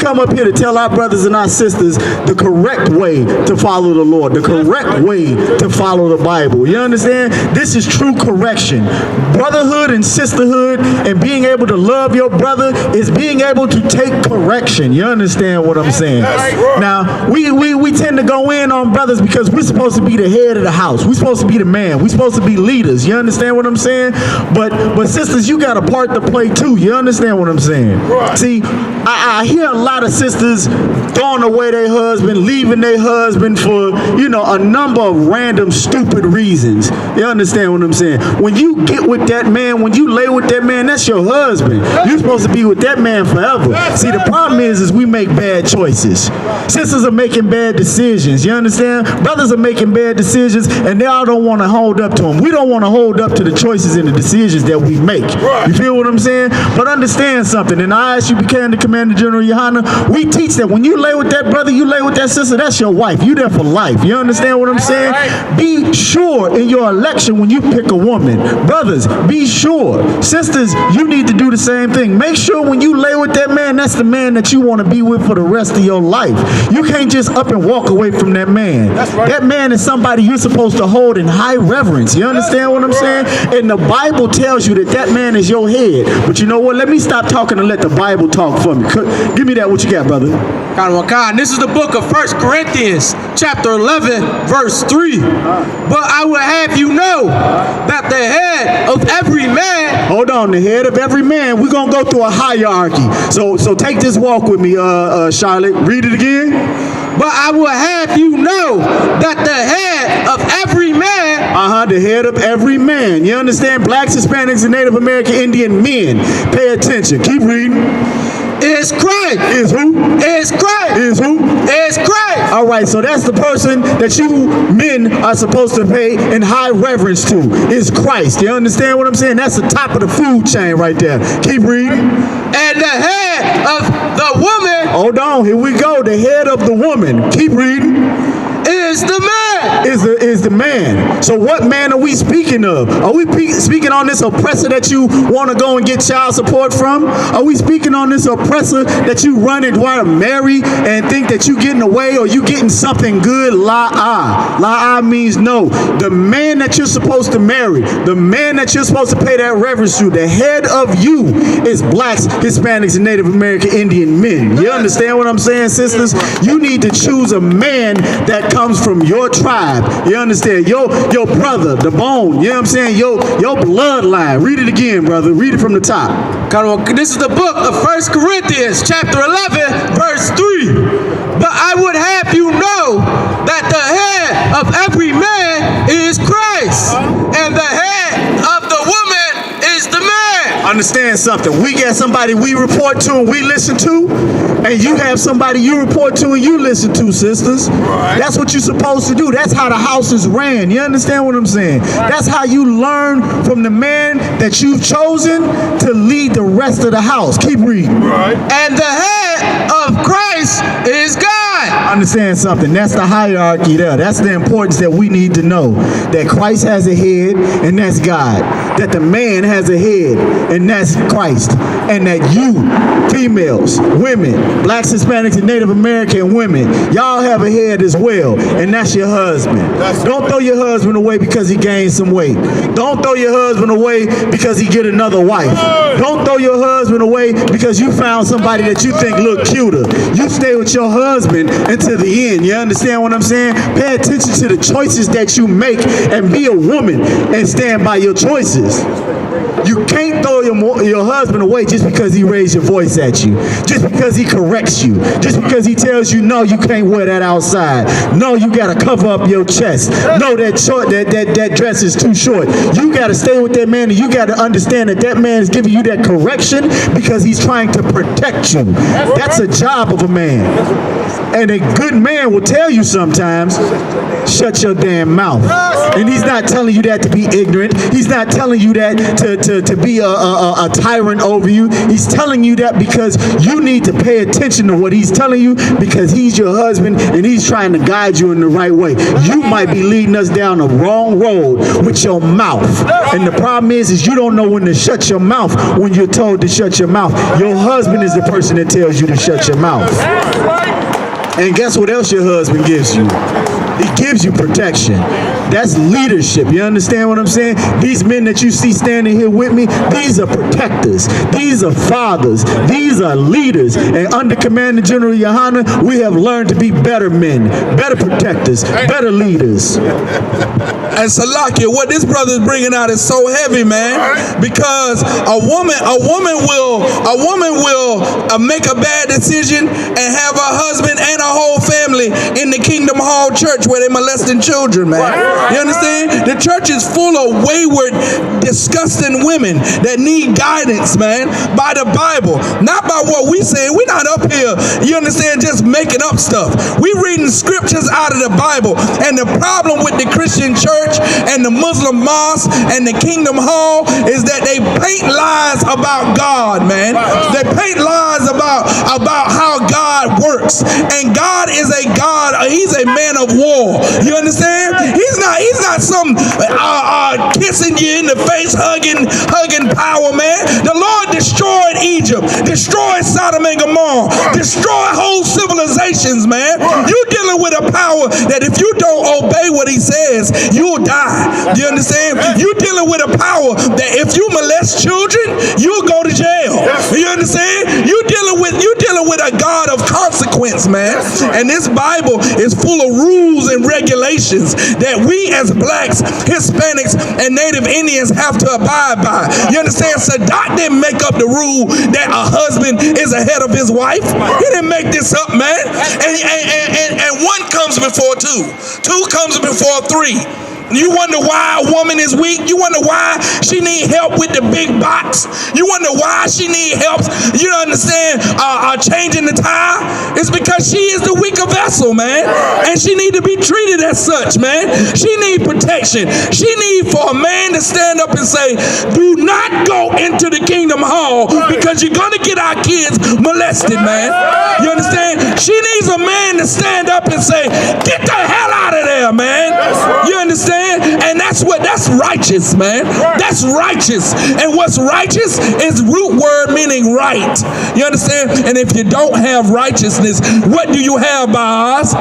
come up here to tell our brothers and our sisters the correct way to follow the Lord, the correct way to follow the Bible. You understand? This is true correction. Brotherhood and sisterhood and being able to love your brother is being able to take correction. You understand what I'm saying? Now, we tend to go in on brothers because we're supposed to be the head of the house. We're supposed to be the man. We're supposed to be leaders. You understand what I'm saying? But sisters, you got a part to play too. You understand what I'm saying? See, I hear a lot of sisters throwing away their husband, leaving their husband for, you know, a number of random stupid reasons. You understand what I'm saying? When you get with that man, when you lay with that man, that's your husband. You're supposed to be with that man forever. See, the problem is we make bad choices. Sisters are making bad decisions. You understand? Brothers are making bad decisions, and they all don't want to hold up to them. We don't want to hold up to the choices and the decisions that we make. You feel what I'm saying? But understand something. In I.S.U.P.K and the Commander General YAHANNA, we teach that when you lay with that brother, you lay with that sister, that's your wife. You there for life. You understand what I'm saying? Be sure in your election when you pick a woman. Brothers, be sure. Sisters, you need to do the same thing. Make sure when you lay with that man, that's the man that you want to be with for the rest of your life. You can't just up and walk away from that man. That man is somebody you're supposed to hold in high reverence. You understand what I'm saying? And the Bible tells you that that man is your head. But you know what? Let me stop talking and let the Bible talk for me. Give me that, what you got, brother. This is the book of 1 Corinthians, chapter 11, verse 3. But I will have you know that the head of every man... Hold on, the head of every man. We're going to go through a hierarchy. So take this walk with me, Charlotte. Read it again. But I will have you know that the head of every man... the head of every man. You understand? Blacks, Hispanics, and Native American Indian men. Pay attention. Keep reading. Is Christ. Is who? Is Christ. Is who? Is Christ. All right, so that's the person that you men are supposed to pay in high reverence to. Is Christ. You understand what I'm saying? That's the top of the food chain right there. Keep reading. And the head of the woman. Hold on, here we go. The head of the woman. Keep reading. Is the man. Is the man. So what man are we speaking of? Are we speaking on this oppressor that you want to go and get child support from? Are we speaking on this oppressor that you run and want to marry and think that you getting away or you getting something good? La-ah. La-ah means no. The man that you're supposed to marry, the man that you're supposed to pay that reverence to, the head of you is blacks, Hispanics, and Native American Indian men. You understand what I'm saying, sisters? You need to choose a man that comes from your tribe. You understand? Your brother, the bone. You know what I'm saying? Your bloodline. Read it again, brother. Read it from the top. This is the book of 1 Corinthians, chapter 11, verse 3. But I would have you know that the head of every man is Christ, and the head of the woman is the man. Understand something. We got somebody we report to and we listen to, and you have somebody you report to and you listen to, sisters. That's what you're supposed to do. That's how the house is ran. You understand what I'm saying? That's how you learn from the man that you've chosen to lead the rest of the house. Keep reading. And the head of Christ is God. Understand something. That's the hierarchy there. That's the importance that we need to know. That Christ has a head, and that's God. That the man has a head, and that's Christ. And that you, females, women, blacks, Hispanics, and Native American women, y'all have a head as well, and that's your husband. Don't throw your husband away because he gained some weight. Don't throw your husband away because he get another wife. Don't throw your husband away because you found somebody that you think look cuter. You stay with your husband until the end. You understand what I'm saying? Pay attention to the choices that you make and be a woman and stand by your choices. You can't throw your husband away just because he raised your voice at you, just because he corrects you, just because he tells you, no, you can't wear that outside. No, you got to cover up your chest. No, that dress is too short. You got to stay with that man, and you got to understand that that man is giving you that correction because he's trying to protect you. That's a job of a man. And a good man will tell you sometimes, shut your damn mouth. And he's not telling you that to be ignorant. He's not telling you that to to be a tyrant over you. He's telling you that because you need to pay attention to what he's telling you, because he's your husband and he's trying to guide you in the right way. You might be leading us down the wrong road with your mouth. And the problem is you don't know when to shut your mouth when you're told to shut your mouth. Your husband is the person that tells you to shut your mouth. And guess what else your husband gives you? He gives you protection. That's leadership. You understand what I'm saying? These men that you see standing here with me, these are protectors. These are fathers. These are leaders. And under Commander General YAHANNA, we have learned to be better men, better protectors, better leaders. And Salakia, what this brother is bringing out is so heavy, man, because a woman will make a bad decision and have her husband and her whole family in the Kingdom Hall church where they molesting children, man. You understand? The church is full of wayward, disgusting women that need guidance, man, by the Bible, not by what we say. We're not up here, you understand, just making up stuff. We reading scriptures out of the Bible. And the problem with the Christian church and the Muslim mosque and the Kingdom Hall is that they paint lies about God, man. They paint lies about how God works. And God is a God, he's a man of war. You understand? He's not some kissing you in the face, hugging power, man. The Lord destroyed Egypt, destroyed Sodom and Gomorrah, destroyed whole civilizations, man. You're dealing with a power that if you don't obey what he says, you'll die. You understand? You're dealing with a power that if you molest children, you'll go to jail. You understand? You're dealing with a God of consequence, man. And this Bible is full of rules and regulations that we as blacks, Hispanics, and Native Indians have to abide by. You understand? Sadat didn't make up the rule that a husband is ahead of his wife. He didn't make this up, man. And one comes before two. Two comes before three. You wonder why a woman is weak. You wonder why she need help with the big box. You wonder why she need help, you understand, changing the tire. It's because she is the weaker vessel, man. And she need to be treated as such, man. She need protection. She need for a man to stand up and say, do not go into the Kingdom Hall because you're going to get our kids molested, man. You understand? She needs a man to stand up and say, get the hell out of there, man. You understand? And that's righteous, man. That's righteous. And what's righteous is root word meaning right. You understand? And if you don't have righteousness, what do you have by us?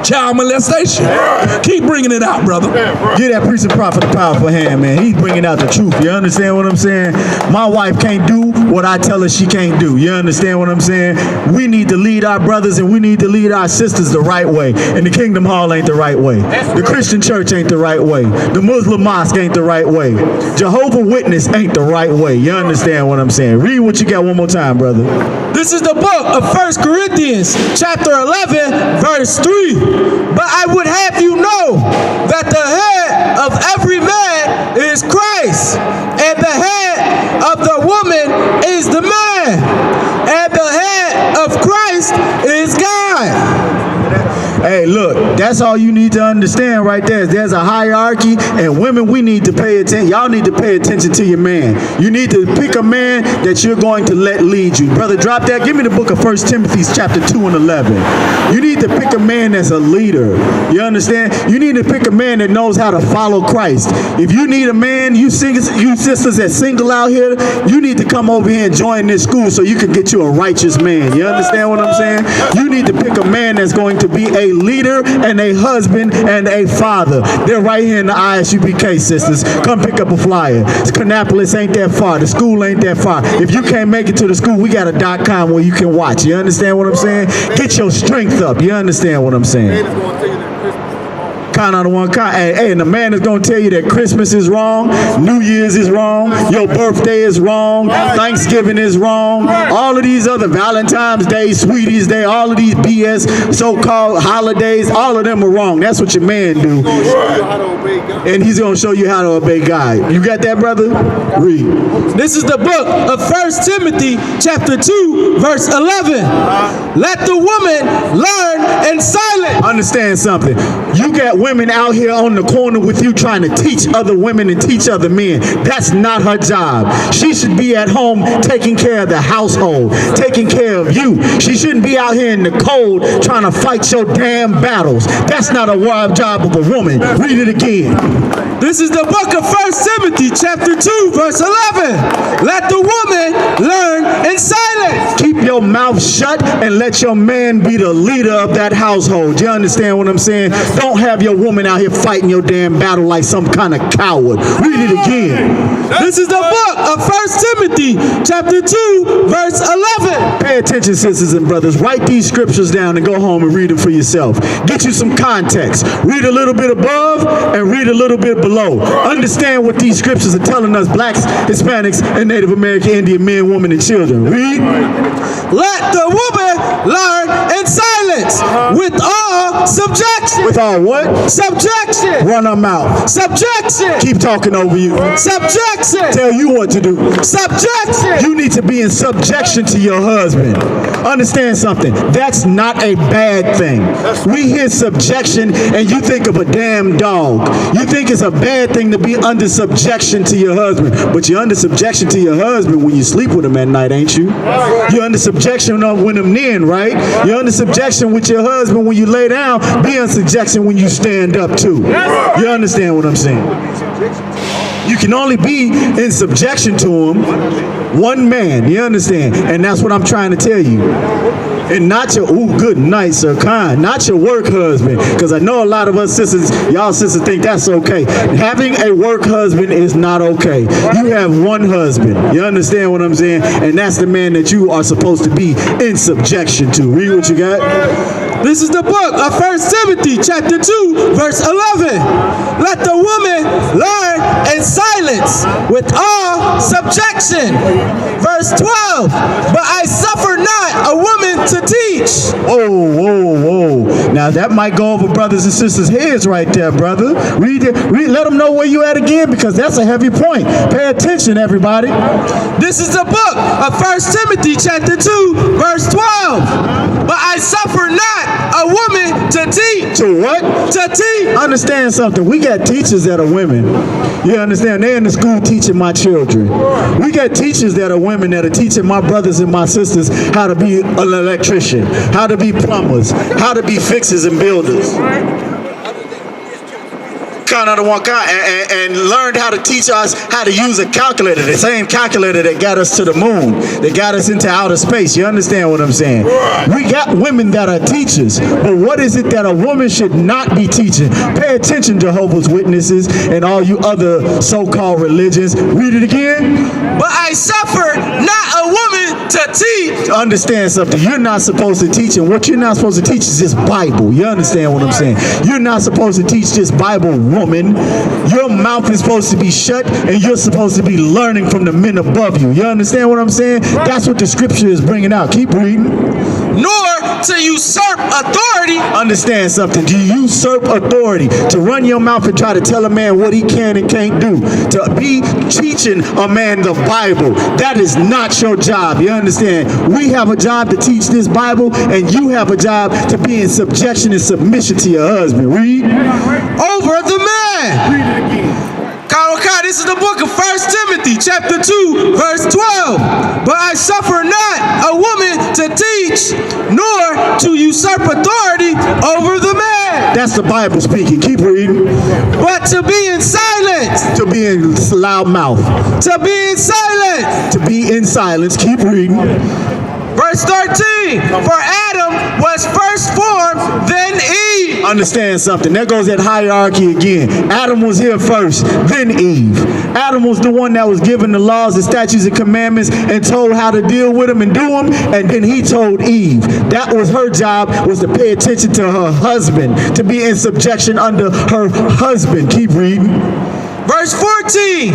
Child molestation. Keep bringing it out, brother. Give that priest and prophet a powerful hand, man. He's bringing out the truth. You understand what I'm saying? My wife can't do what I tell her she can't do. You understand what I'm saying? We need to lead our brothers and we need to lead our sisters the right way. And the Kingdom Hall ain't the right way. The Christian church ain't the right way. The Muslim mosque ain't the right way. Jehovah's Witness ain't the right way. You understand what I'm saying? Read what you got one more time, brother. This is the book of 1 Corinthians, chapter 11, verse 3. But I would have you know that the head of every man is Christ, and the head of the woman is the man, and the head of Christ is God. Hey, look, that's all you need to understand right there. There's a hierarchy, and women, we need to pay attention. Y'all need to pay attention to your man. You need to pick a man that you're going to let lead you. Brother, drop that. Give me the book of 1 Timothy, chapter 2 and 11. You need to pick a man that's a leader. You understand? You need to pick a man that knows how to follow Christ. If you need a man, you sisters that single out here, you need to come over here and join this school so you can get you a righteous man. You understand what I'm saying? You need to pick a man that's going to be a leader and a husband and a father. They're right here in the I.S.U.P.K, sisters. Come pick up a flyer. Kannapolis ain't that far. The school ain't that far. If you can't make it to the school, we got a .com where you can watch. You understand what I'm saying? Get your strength up. You understand what I'm saying? Count on the one count. Hey, and the man is going to tell you that Christmas is wrong, New Year's is wrong, your birthday is wrong, Thanksgiving is wrong, all of these other Valentine's Day, Sweeties Day, all of these BS so-called holidays, all of them are wrong. That's what your man do. And he's going to show you how to obey God. You got that, brother? Read. This is the book of 1 Timothy chapter 2, verse 11. Let the woman learn in silence. Understand something. You got women out here on the corner with you trying to teach other women and teach other men. That's not her job. She should be at home taking care of the household, taking care of you. She shouldn't be out here in the cold trying to fight your damn battles. That's not a job of a woman. Read it again. This is the book of 1 Timothy chapter 2 verse 11. Let the woman learn in silence. Keep your mouth shut and let your man be the leader of that household. You understand what I'm saying? Don't have your woman out here fighting your damn battle like some kind of coward. Read it again. This is the book of 1 Timothy chapter 2 verse 11. Pay attention, sisters and brothers. Write these scriptures down and go home and read them for yourself. Get you some context. Read a little bit above and read a little bit below. Understand what these scriptures are telling us, blacks, Hispanics, and Native American Indian men, women, and children. Read. Let the woman learn in silence with all subjection. With all what? Subjection. Run them out. Subjection. Keep talking over you. Subjection. Tell you what to do. Subjection. You need to be in subjection to your husband. Understand something. That's not a bad thing. We hear subjection and you think of a damn dog. You think it's a bad thing to be under subjection to your husband. But you're under subjection to your husband when you sleep with him at night, ain't you? You're under subjection when them in, right? You're under subjection with your husband when you lay down. Be under subjection when you stand up too. You understand what I'm saying? You can only be in subjection to him, one man, you understand? And that's what I'm trying to tell you. And not your, ooh, good night, sir, kind, not your work husband. Because I know a lot of us sisters, y'all sisters think that's okay. Having a work husband is not okay. You have one husband, you understand what I'm saying? And that's the man that you are supposed to be in subjection to. Read what you got. This is the book of 1 Timothy chapter 2 verse 11. Let the woman learn in silence with all subjection. Verse 12. But I suffer not a woman to teach. Whoa, whoa, whoa. Now that might go over brothers and sisters' heads right there, brother. Read it. Let them know where you at again, because that's a heavy point. Pay attention, everybody. This is the book of 1 Timothy chapter 2 verse 12. But I suffer not a woman to teach. To what? To teach. Understand something. We got teachers that are women. You understand? They're in the school teaching my children. We got teachers that are women that are teaching my brothers and my sisters how to be an electrician, how to be plumbers, how to be fixers and builders. Kind of the one kind, and learned how to teach us how to use a calculator, the same calculator that got us to the moon, that got us into outer space. You understand what I'm saying? We got women that are teachers, but what is it that a woman should not be teaching? Pay attention, Jehovah's Witnesses and all you other so-called religions. Read it again. But I suffer not a woman to teach. Understand something. You're not supposed to teach, and what you're not supposed to teach is this Bible. You understand what I'm saying? You're not supposed to teach this Bible, woman. Your mouth is supposed to be shut, and you're supposed to be learning from the men above you. You understand what I'm saying? That's what the scripture is bringing out. Keep reading. Nor to usurp authority. Understand something. To usurp authority, to run your mouth and try to tell a man what he can and can't do, to be teaching a man the Bible, that is not your job. You understand? We have a job to teach this Bible, and you have a job to be in subjection and submission to your husband. Read. Over the man. Read it again. This is the book of 1 Timothy chapter 2 verse 12. But I suffer not a woman to teach, nor to usurp authority over the man. That's the Bible speaking. Keep reading. But to be in silence. To be in loud mouth. To be in silence. To be in silence. Keep reading. Verse 13. For Adam was first formed, then Eve. Understand something. There goes that hierarchy again. Adam was here first, then Eve. Adam was the one that was given the laws, the statutes, and commandments, and told how to deal with them and do them. And then he told Eve. That was her job, was to pay attention to her husband, to be in subjection under her husband. Keep reading. Verse 14.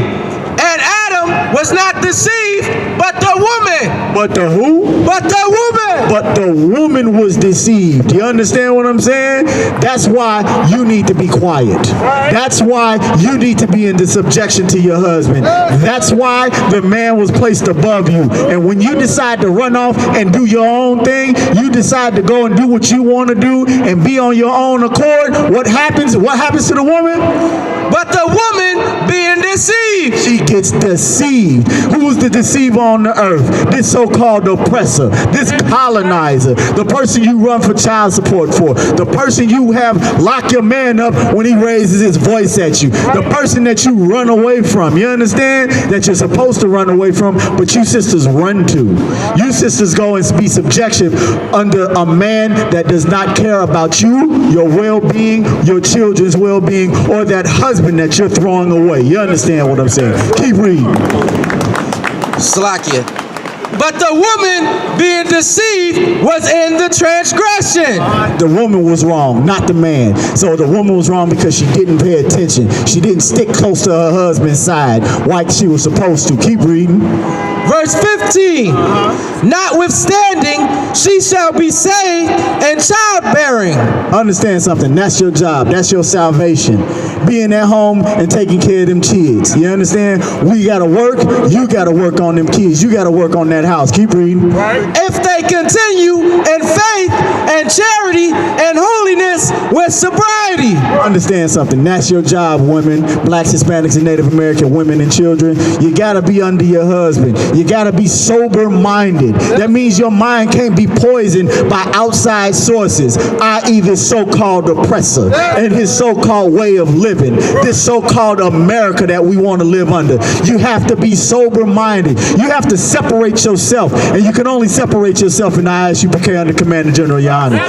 And Adam was not deceived, but the woman But the who? But the woman. But the woman was deceived. You understand what I'm saying? That's why you need to be quiet. That's why you need to be in the subjection to your husband. That's why the man was placed above you. And when you decide to run off and do your own thing, you decide to go and do what you want to do and be on your own accord, what happens? What happens to the woman? But the woman being deceived. She gets deceived. Who's the deceiver on the earth? This so-called oppressor, this colonizer, the person you run for child support for, the person you have lock your man up when he raises his voice at you, the person that you run away from. You understand? That you're supposed to run away from, but you sisters run to. You sisters go and be subjection under a man that does not care about you, your well-being, your children's well-being, or that husband that you're throwing away. You understand what I'm saying? Keep reading. Slakia. But the woman being deceived was in the transgression. The woman was wrong, not the man. So the woman was wrong because she didn't pay attention. She didn't stick close to her husband's side like she was supposed to. Keep reading. Verse 15. Notwithstanding, she shall be saved in childbearing. Understand something. That's your job. That's your salvation. Being at home and taking care of them kids. You understand? We got to work. You got to work on them kids. You got to work on that house. Keep reading. If they continue in faith and charity and holiness with sobriety. Understand something. That's your job, women, blacks, Hispanics, and Native American women and children. You got to be under your husband. You got to be sober-minded. That means your mind can't be poisoned by outside sources, i.e. this so-called oppressor and his so-called way of living, this so-called America that we want to live under. You have to be sober-minded. You have to separate yourself, and you can only separate yourself in the I.S.U.P.K under Commander General YAHANNA.